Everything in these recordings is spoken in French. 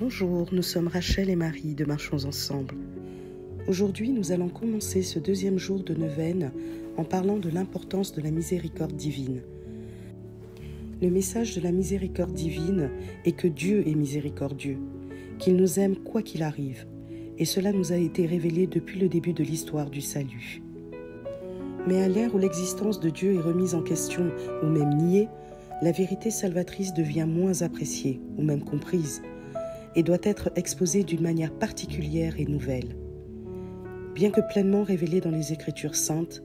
Bonjour, nous sommes Rachel et Marie de Marchons Ensemble. Aujourd'hui, nous allons commencer ce deuxième jour de neuvaine en parlant de l'importance de la miséricorde divine. Le message de la miséricorde divine est que Dieu est miséricordieux, qu'il nous aime quoi qu'il arrive, et cela nous a été révélé depuis le début de l'histoire du salut. Mais à l'ère où l'existence de Dieu est remise en question ou même niée, la vérité salvatrice devient moins appréciée ou même comprise et doit être exposée d'une manière particulière et nouvelle. Bien que pleinement révélée dans les Écritures saintes,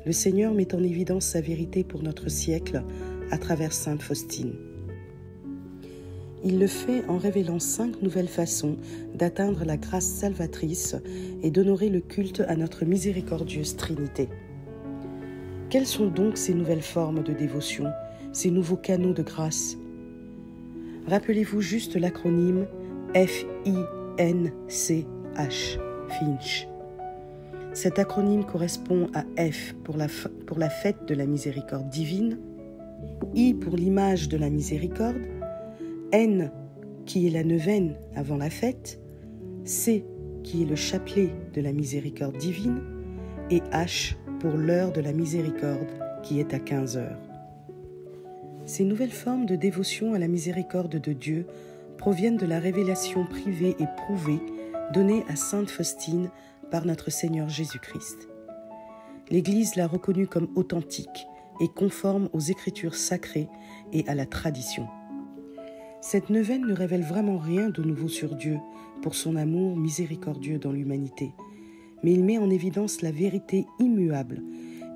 le Seigneur met en évidence sa vérité pour notre siècle à travers Sainte Faustine. Il le fait en révélant 5 nouvelles façons d'atteindre la grâce salvatrice et d'honorer le culte à notre miséricordieuse Trinité. Quelles sont donc ces nouvelles formes de dévotion, ces nouveaux canaux de grâce? Rappelez-vous juste l'acronyme F-I-N-C-H, Finch. Cet acronyme correspond à F pour la fête de la miséricorde divine, I pour l'image de la miséricorde, N qui est la neuvaine avant la fête, C qui est le chapelet de la miséricorde divine et H pour l'heure de la miséricorde qui est à 15 heures. Ces nouvelles formes de dévotion à la miséricorde de Dieu proviennent de la révélation privée et prouvée donnée à Sainte Faustine par notre Seigneur Jésus-Christ. L'Église l'a reconnue comme authentique et conforme aux Écritures sacrées et à la tradition. Cette neuvaine ne révèle vraiment rien de nouveau sur Dieu pour son amour miséricordieux dans l'humanité, mais il met en évidence la vérité immuable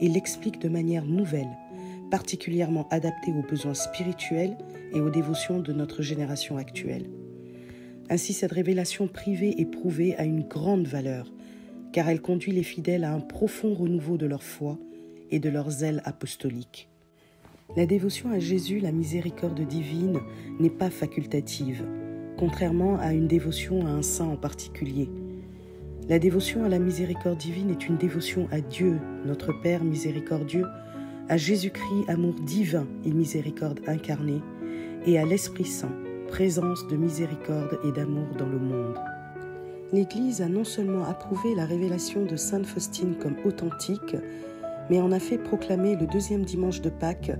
et l'explique de manière nouvelle, particulièrement adaptée aux besoins spirituels et aux dévotions de notre génération actuelle. Ainsi, cette révélation privée et prouvée a une grande valeur, car elle conduit les fidèles à un profond renouveau de leur foi et de leur zèle apostolique. La dévotion à Jésus, la miséricorde divine, n'est pas facultative, contrairement à une dévotion à un saint en particulier. La dévotion à la miséricorde divine est une dévotion à Dieu, notre Père miséricordieux, à Jésus-Christ, amour divin et miséricorde incarné, et à l'Esprit Saint, présence de miséricorde et d'amour dans le monde. L'Église a non seulement approuvé la révélation de Sainte Faustine comme authentique, mais en a fait proclamer le deuxième dimanche de Pâques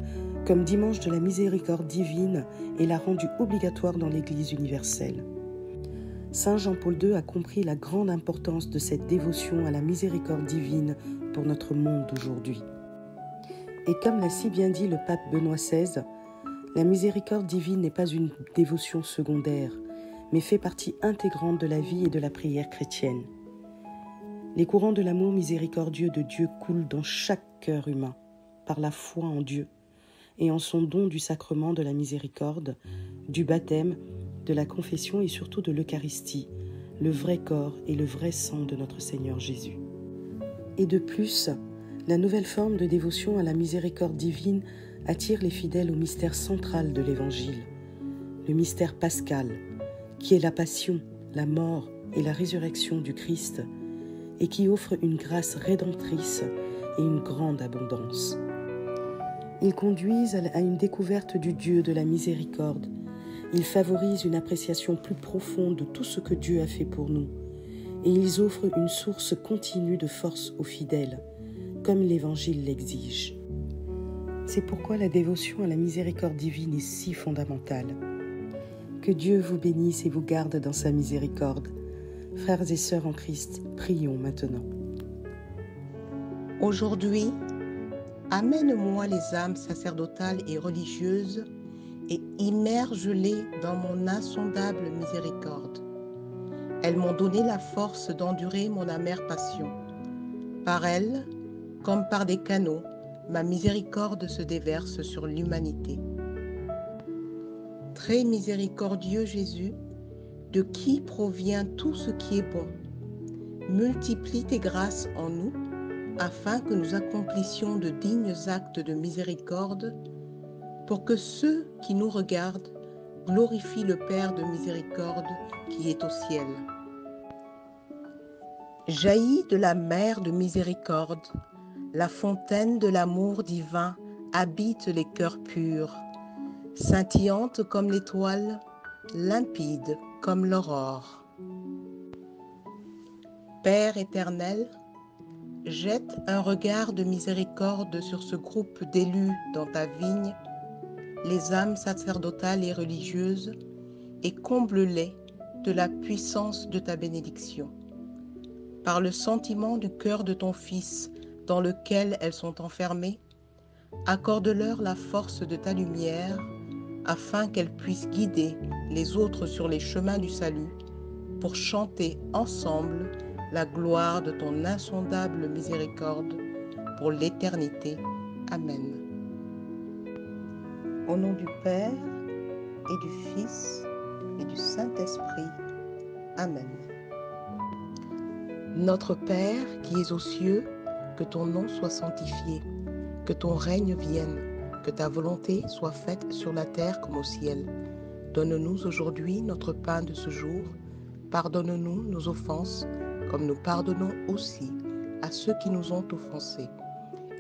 comme dimanche de la miséricorde divine et l'a rendu obligatoire dans l'Église universelle. Saint Jean-Paul II a compris la grande importance de cette dévotion à la miséricorde divine pour notre monde d'aujourd'hui. Et comme l'a si bien dit le pape Benoît XVI, la miséricorde divine n'est pas une dévotion secondaire, mais fait partie intégrante de la vie et de la prière chrétienne. Les courants de l'amour miséricordieux de Dieu coulent dans chaque cœur humain, par la foi en Dieu et en son don du sacrement de la miséricorde, du baptême, de la confession et surtout de l'Eucharistie, le vrai corps et le vrai sang de notre Seigneur Jésus. Et de plus, la nouvelle forme de dévotion à la miséricorde divine attire les fidèles au mystère central de l'Évangile, le mystère pascal, qui est la passion, la mort et la résurrection du Christ, et qui offre une grâce rédemptrice et une grande abondance. Ils conduisent à une découverte du Dieu de la miséricorde. Ils favorisent une appréciation plus profonde de tout ce que Dieu a fait pour nous, et ils offrent une source continue de force aux fidèles, comme l'Évangile l'exige. C'est pourquoi la dévotion à la miséricorde divine est si fondamentale. Que Dieu vous bénisse et vous garde dans sa miséricorde. Frères et sœurs en Christ, prions maintenant. Aujourd'hui, amène-moi les âmes sacerdotales et religieuses et immerge-les dans mon insondable miséricorde. Elles m'ont donné la force d'endurer mon amère passion. Par elles, comme par des canaux, ma miséricorde se déverse sur l'humanité. Très miséricordieux Jésus, de qui provient tout ce qui est bon, multiplie tes grâces en nous, afin que nous accomplissions de dignes actes de miséricorde, pour que ceux qui nous regardent glorifient le Père de miséricorde qui est au ciel. Jaillit de la mer de miséricorde, la fontaine de l'amour divin habite les cœurs purs, scintillante comme l'étoile, limpide comme l'aurore. Père éternel, jette un regard de miséricorde sur ce groupe d'élus dans ta vigne, les âmes sacerdotales et religieuses, et comble-les de la puissance de ta bénédiction. Par le sentiment du cœur de ton Fils dans lequel elles sont enfermées, accorde-leur la force de ta lumière, afin qu'elles puissent guider les autres sur les chemins du salut, pour chanter ensemble la gloire de ton insondable miséricorde pour l'éternité. Amen. Au nom du Père et du Fils et du Saint-Esprit. Amen. Notre Père qui es aux cieux, que ton nom soit sanctifié, que ton règne vienne, que ta volonté soit faite sur la terre comme au ciel. Donne-nous aujourd'hui notre pain de ce jour. Pardonne-nous nos offenses, comme nous pardonnons aussi à ceux qui nous ont offensés.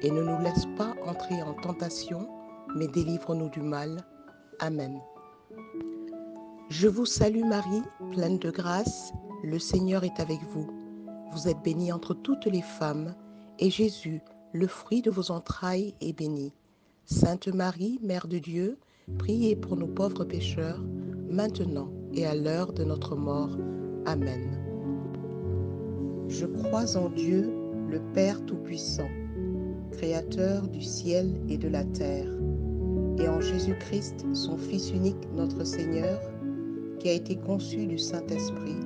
Et ne nous laisse pas entrer en tentation, mais délivre-nous du mal. Amen. Je vous salue Marie, pleine de grâce, le Seigneur est avec vous. Vous êtes bénie entre toutes les femmes, et Jésus, le fruit de vos entrailles, est béni. Sainte Marie, Mère de Dieu, priez pour nous pauvres pécheurs, maintenant et à l'heure de notre mort. Amen. Je crois en Dieu, le Père Tout-Puissant, Créateur du ciel et de la terre, et en Jésus-Christ, son Fils unique, notre Seigneur, qui a été conçu du Saint-Esprit,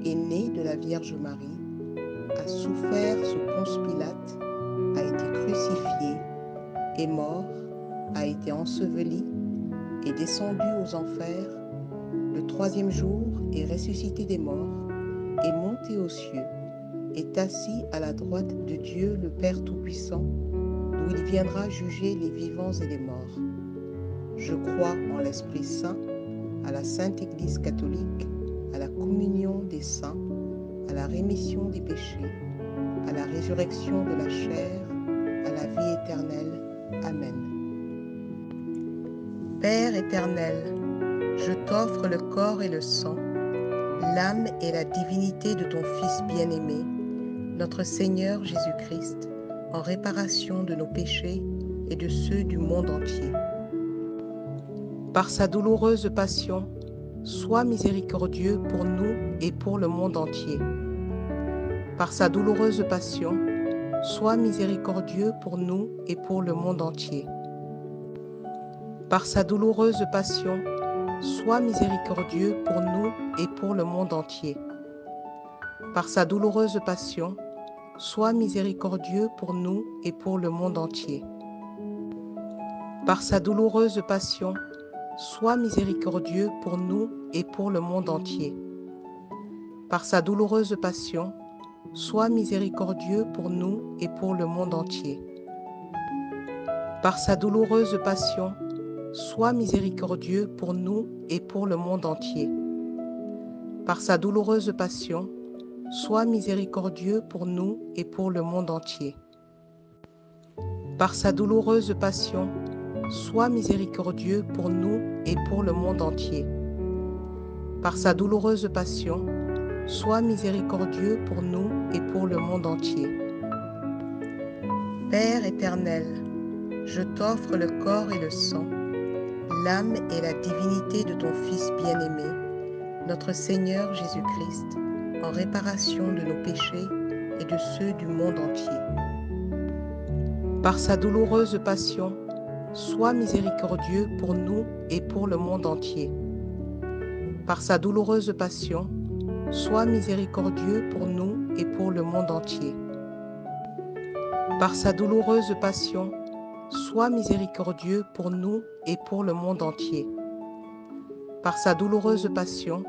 est né de la Vierge Marie, a souffert sous Ponce Pilate, a été crucifié, est mort, a été enseveli, est descendu aux enfers, le troisième jour est ressuscité des morts, est monté aux cieux, est assis à la droite de Dieu le Père Tout-Puissant, d'où il viendra juger les vivants et les morts. Je crois en l'Esprit Saint, à la Sainte Église catholique, à la communion des saints, à la rémission des péchés, à la résurrection de la chair, à la vie éternelle. Amen. Père éternel, je t'offre le corps et le sang, l'âme et la divinité de ton Fils bien-aimé, notre Seigneur Jésus-Christ, en réparation de nos péchés et de ceux du monde entier. Par sa douloureuse passion, sois miséricordieux pour nous et pour le monde entier. Par sa douloureuse passion, sois miséricordieux pour nous et pour le monde entier. Par sa douloureuse passion, sois miséricordieux pour nous et pour le monde entier. Par sa douloureuse passion, sois miséricordieux pour nous et pour le monde entier. Par sa douloureuse passion, sois miséricordieux pour nous et pour le monde entier. Par sa douloureuse passion, sois miséricordieux pour nous et pour le monde entier. Par sa douloureuse passion, sois miséricordieux pour nous et pour le monde entier. Par sa douloureuse passion, sois miséricordieux pour nous et pour le monde entier. Par sa douloureuse passion, sois miséricordieux pour nous et pour le monde entier. Par sa douloureuse passion, sois miséricordieux pour nous et pour le monde entier. Père éternel, je t'offre le corps et le sang, l'âme et la divinité de ton Fils bien-aimé, notre Seigneur Jésus-Christ, en réparation de nos péchés et de ceux du monde entier. Par sa douloureuse passion, sois miséricordieux pour nous et pour le monde entier. Par sa douloureuse passion, sois miséricordieux pour nous et pour le monde entier. Par sa douloureuse passion, sois miséricordieux pour nous et pour le monde entier. Par sa douloureuse passion,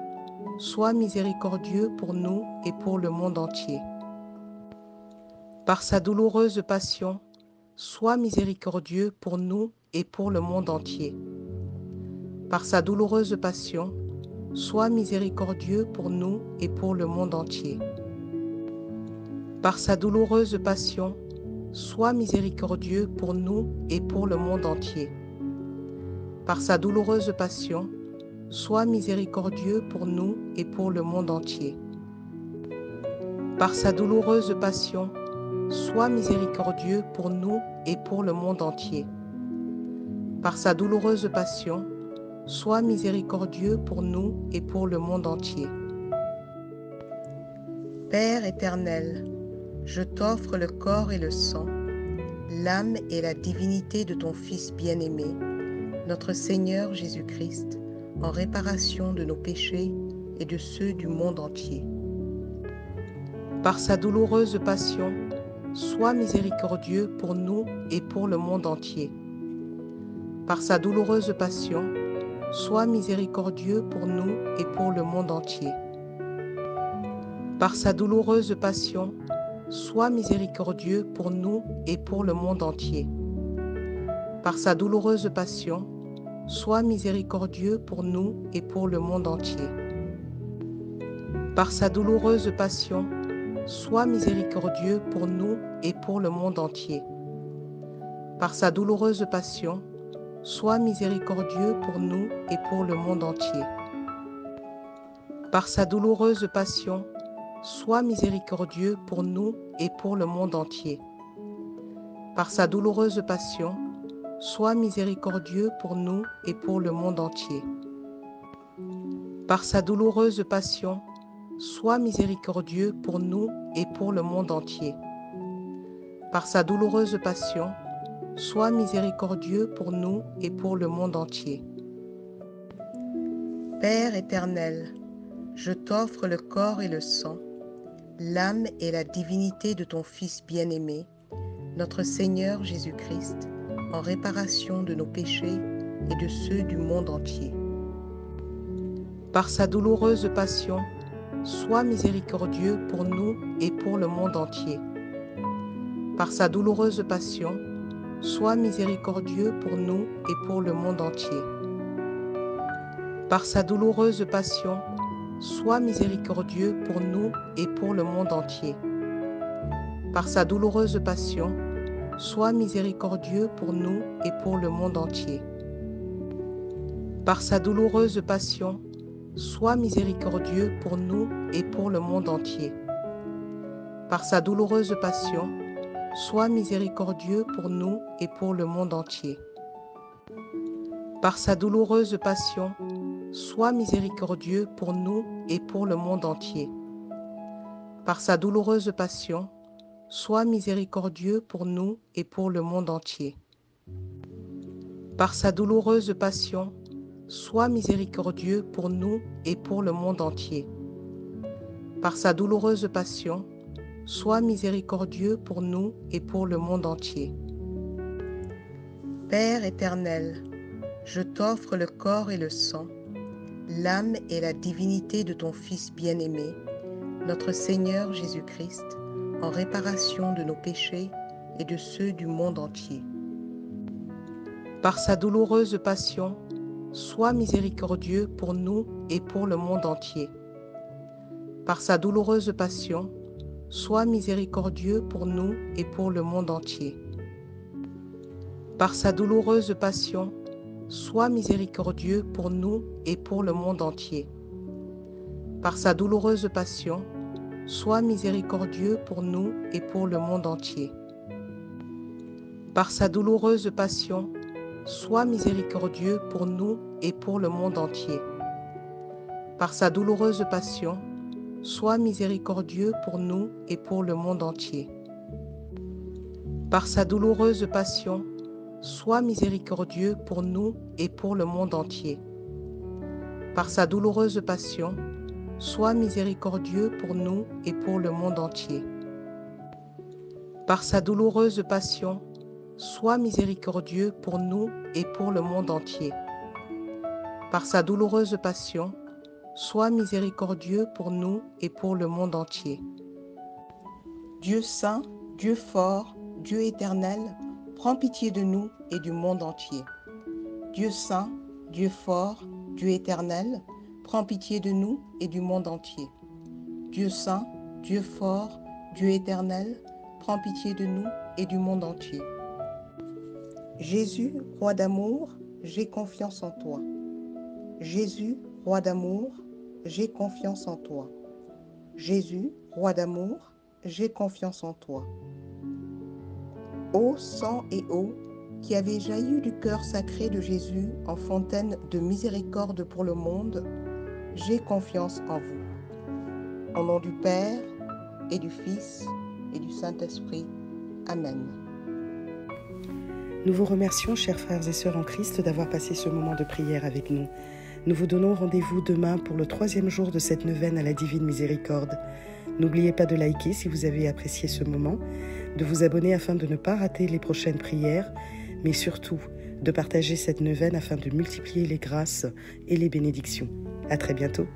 sois miséricordieux pour nous et pour le monde entier. Par sa douloureuse passion, sois miséricordieux pour nous et pour le monde entier. Par sa douloureuse passion, sois miséricordieux pour nous et pour le monde entier. Par sa douloureuse passion, sois miséricordieux pour nous et pour le monde entier. Par sa douloureuse passion, sois miséricordieux pour nous et pour le monde entier. Par sa douloureuse passion, sois miséricordieux pour nous et pour le monde entier. Par sa douloureuse passion, sois miséricordieux pour nous et pour le monde entier. Père éternel, je t'offre le corps et le sang, l'âme et la divinité de ton Fils bien-aimé, notre Seigneur Jésus-Christ, en réparation de nos péchés et de ceux du monde entier. Par sa douloureuse passion, sois miséricordieux pour nous et pour le monde entier. Par sa douloureuse passion, sois miséricordieux pour nous et pour le monde entier. Par sa douloureuse passion, sois miséricordieux pour nous et pour le monde entier. Par sa douloureuse passion, sois miséricordieux pour nous et pour le monde entier. Par sa douloureuse passion, sois miséricordieux pour nous et pour le monde entier. Par sa douloureuse passion, sois miséricordieux pour nous et pour le monde entier. Par sa douloureuse passion, sois miséricordieux pour nous et pour le monde entier. Par sa douloureuse passion, sois miséricordieux pour nous et pour le monde entier. Par sa douloureuse passion, sois miséricordieux pour nous et pour le monde entier. Par sa douloureuse passion, sois miséricordieux pour nous et pour le monde entier. Père éternel, je t'offre le corps et le sang, l'âme et la divinité de ton Fils bien-aimé, notre Seigneur Jésus-Christ, en réparation de nos péchés et de ceux du monde entier. Par sa douloureuse passion, sois miséricordieux pour nous et pour le monde entier. Par sa douloureuse passion, sois miséricordieux pour nous et pour le monde entier. Par sa douloureuse passion, sois miséricordieux pour nous et pour le monde entier. Par sa douloureuse passion, sois miséricordieux pour nous et pour le monde entier. Par sa douloureuse passion, sois miséricordieux pour nous et pour le monde entier. Par sa douloureuse passion, sois miséricordieux pour nous et pour le monde entier. Par sa douloureuse passion, sois miséricordieux pour nous et pour le monde entier. Par sa douloureuse passion, sois miséricordieux pour nous et pour le monde entier. Par sa douloureuse passion, sois miséricordieux pour nous et pour le monde entier. Par sa douloureuse passion, sois miséricordieux pour nous et pour le monde entier. Père éternel, je t'offre le corps et le sang, l'âme et la divinité de ton Fils bien-aimé, notre Seigneur Jésus-Christ, en réparation de nos péchés et de ceux du monde entier. Par sa douloureuse passion, sois miséricordieux pour nous et pour le monde entier. Par sa douloureuse passion, sois miséricordieux pour nous et pour le monde entier. Par sa douloureuse passion, sois miséricordieux pour nous et pour le monde entier. Par sa douloureuse passion, sois miséricordieux pour nous et pour le monde entier. Par sa douloureuse passion, sois miséricordieux pour nous et pour le monde entier. Par sa douloureuse passion, sois miséricordieux pour nous et pour le monde entier. Par sa douloureuse passion, sois miséricordieux pour nous et pour le monde entier. Par sa douloureuse passion, sois miséricordieux pour nous et pour le monde entier. Par sa douloureuse passion, sois miséricordieux pour nous et pour le monde entier. Par sa douloureuse passion, sois miséricordieux pour nous et pour le monde entier. Dieu saint, Dieu fort, Dieu éternel, prends pitié de nous et du monde entier. Dieu saint, Dieu fort, Dieu éternel, prends pitié de nous et du monde entier. Dieu saint, Dieu fort, Dieu éternel, prends pitié de nous et du monde entier. Jésus, roi d'amour, j'ai confiance en toi. Jésus, roi d'amour, j'ai confiance en toi. Jésus, roi d'amour, j'ai confiance en toi. Ô sang et eau qui avez jailli du cœur sacré de Jésus en fontaine de miséricorde pour le monde, j'ai confiance en vous. Au nom du Père et du Fils et du Saint-Esprit. Amen. Nous vous remercions, chers frères et sœurs en Christ, d'avoir passé ce moment de prière avec nous. Nous vous donnons rendez-vous demain pour le 3e jour de cette neuvaine à la Divine Miséricorde. N'oubliez pas de liker si vous avez apprécié ce moment, de vous abonner afin de ne pas rater les prochaines prières, mais surtout de partager cette neuvaine afin de multiplier les grâces et les bénédictions. À très bientôt.